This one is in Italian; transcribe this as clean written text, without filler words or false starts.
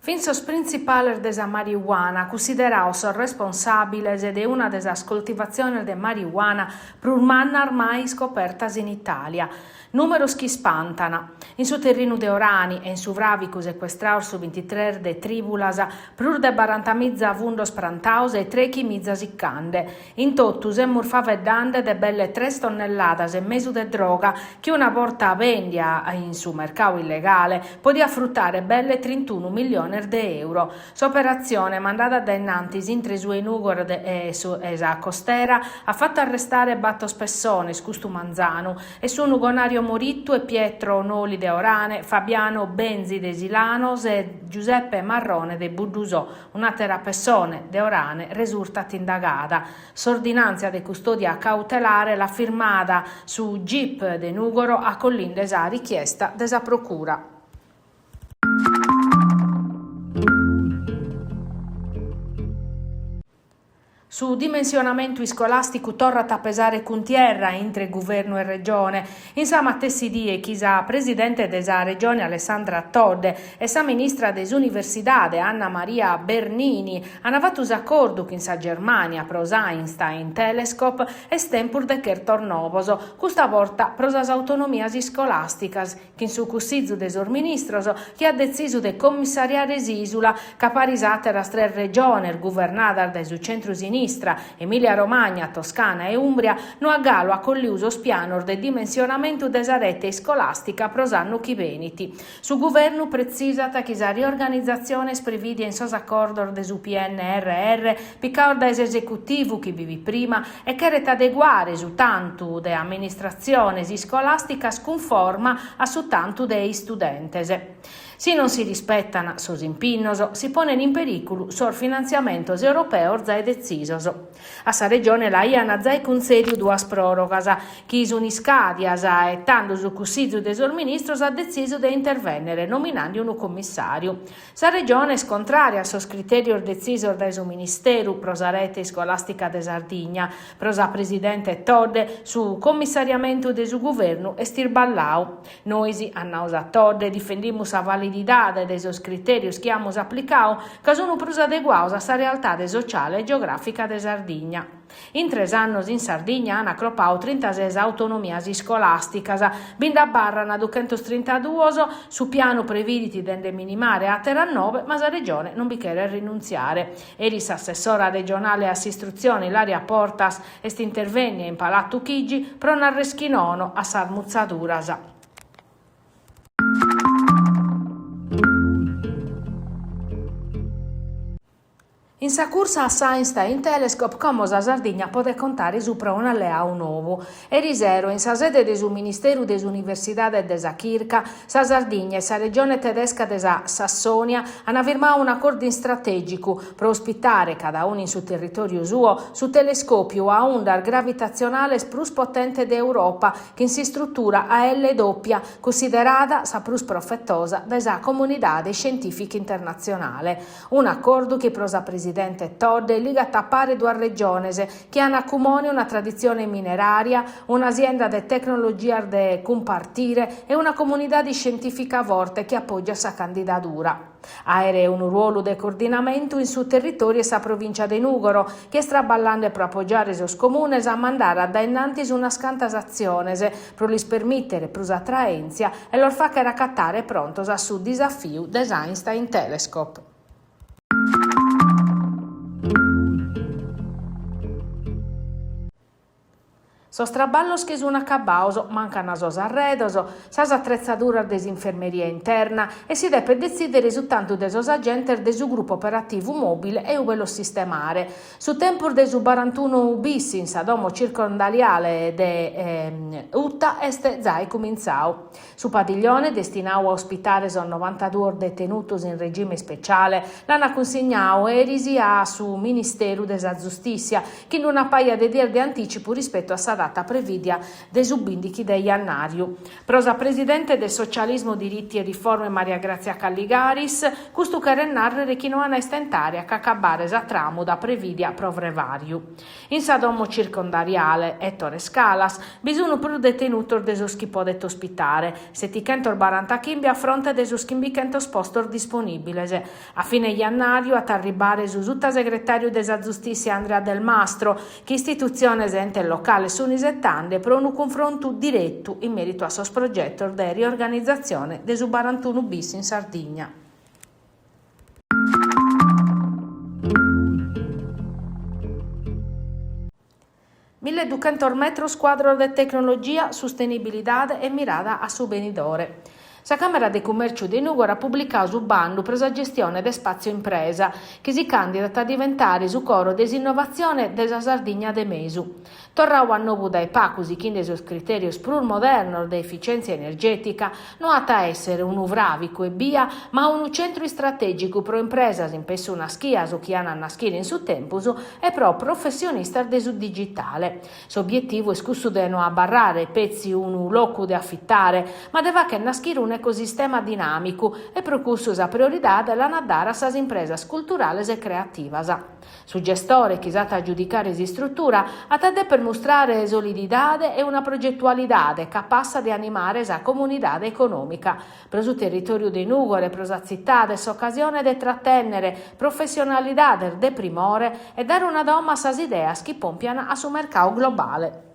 Finsos principales de la marihuana, considerados responsables de una de las coltivaciones de marihuana più ormai scopertas in Italia. Números che spantano. In su terreno de Orani e in su Vravicu sequestrados su 23 de tribulas, prur de 40.000 vundos prantaus e 3.000 siccande. In tottu semmur faveddande de belle 3 tonnelladas e mesu de droga che una volta a vendia in su mercato illegale podia fruttare belle 31 milioni di euro. S'operazione mandata da innantis intre su Enugor e sa costera ha fatto arrestare Batto Spessone, Scustu Manzano e su Nugonario Morittu e Pietro Noli de Orane, Fabiano Benzi de Silanos e Giuseppe Marrone de Buddusò, un'altra persona de Orane risultat indagata. S'ordinanza di custodia cautelare la firmata su GIP de Nugoro a collinde sa richiesta desa procura. Su dimensionamento scolastico torna a pesare con tierra entre governo e regione. Insomma, tessi die chi sa presidente della regione Alessandra Todde e sa ministra dell'università Anna Maria Bernini hanno fatto un accordo che in sa Germania pros Einstein Telescope e stempur de cher tornovoso, questa volta pros as autonomias scolasticas, che in su cussizzo desor ministros che ha deciso de commissariare s'isula caparisate las tre regioni governata da su centro-sinistra Emilia-Romagna, Toscana e Umbria no a galo a colliuso spianor del dimensionamento desa rete scolastica prosanno chi veniti. Su governo precisata che sa riorganizzazione sprevidia in sos accordo de su PNRR picaor da esecutivo chi vivi prima e che rete adeguare su tanto de amministrazione scolastica conforma a su tanto dei studentese. Se non si rispettano sos impinnos, si pone in pericolo sor finanziamento europeo zai decisos. A sa regione la IAN zai concedio duas prorogas, chi suniscadias e tanto su cussizio de sor ministros ha deciso de intervenire nominando un commissario. Sa regione è contraria a sos criterios decisos da su ministero pro sa rete scolastica de Sardigna, pro sa presidente Todde su commissariamento de su governo e stirballau. Noisi a nausa Todde difendimus a validità de sos criterios che amos applicau, che sono plus adeguaus a sa realtà sociale e geografica de Sardigna. In 3 anni in Sardigna hanno accropau 36 autonomias scolasticas, binda barrana 232 su piano previditi dende minimare a terra 9, ma la regione non vi chiede rinunziare. Eris assessora regionale assistruzione Ilaria Portas est intervenne in Palazzo Chigi pro narreschinono a Sarmuzzaduras. In sa cursa a Einstein Telescope, come la Sardegna può contare su un alleato nuovo. E risero, in sa sede del Ministero dell'Università e della Chirca, sa Sardegna e sa regione tedesca della Sassonia hanno firmato un accordo strategico per ospitare, cada uno in suo territorio suo, su telescopio a onda gravitazionale più potente d'Europa, che si struttura a L doppia, considerata sa più profettosa della comunità scientifica internazionale. Un accordo che prosa presidente Todde liga a tappare due regioni che hanno a comune una tradizione mineraria, un'azienda di tecnologia da compartire e una comunità di scientifica forte che appoggia sa candidatura. Aere un ruolo di coordinamento in suo territorio e sa provincia di Nugoro, che sta ballando per appoggiare sos comunes a mandare a da innanti una scantasazione per li permettere più attraenzia e lor fa che raccattare prontos a su disafio des Einstein Telescope. Sos traballos che sono accabaus mancano sos arredos, sas attrezzaduras des infermeria interna e si deve decidere soltanto de sos agentes de su gruppo operativo mobile e ove lo sistemare. Su tempo de su 41 bis in sa domo circondariale de Utta est zai cominciau. Su padiglione destinau a ospitare son 92 detenutos in regime speciale, l'hanno consegnau erisi a su Ministero della Giustizia, che in una paia di dir di anticipo rispetto a sa stata previdia dei subindichi degli annariu. Prosa presidente del socialismo diritti e riforme Maria Grazia Calligaris, custu che rennarre chi non ha stentare a cacabare sa tramo da previdia provrevariu. In Sadomo circondariale, Ettore Scalas, bisogno per detenuto desuschi podet ospitare, 740 chimbi a fronte desuschi 100 spostor disponibile. A fine jannario a arrivare su tutta segretario della giustizia Andrea Del Mastro, che istituzione ente locale sunisettande per un confronto diretto in merito a sos progetto di riorganizzazione del 41 bis in Sardegna. $1.200 squadro de tecnologia, sostenibilità e mirada a su benidore. La Camera di Commercio di Nuoro ha pubblicato un bando per la gestione del spazio impresa, che si candida a diventare su coro desinnovazione della Sardegna de Mesu. Torrau a nuovo dai pacusi che nei criteri più moderno di efficienza energetica non ha essere un uvravico e via, ma un centro strategico pro impresa in pesso una schia su chi hanno naschire in su tempusu e pro professionista del su digitale. L'obiettivo è scusso di non abbarrare pezzi un loco da affittare, ma deve che naschire un ecosistema dinamico e procurso a priorità della nadara sas impresas culturales e creativas. Su gestore che sa giudicare di struttura ha per mostrare solidità e una progettualità capace di animare la comunità economica. Per il territorio di Nuoro e per la città occasione di trattenere professionalità del primore e dare una doma a sas ideas che pompiano a su mercato globale.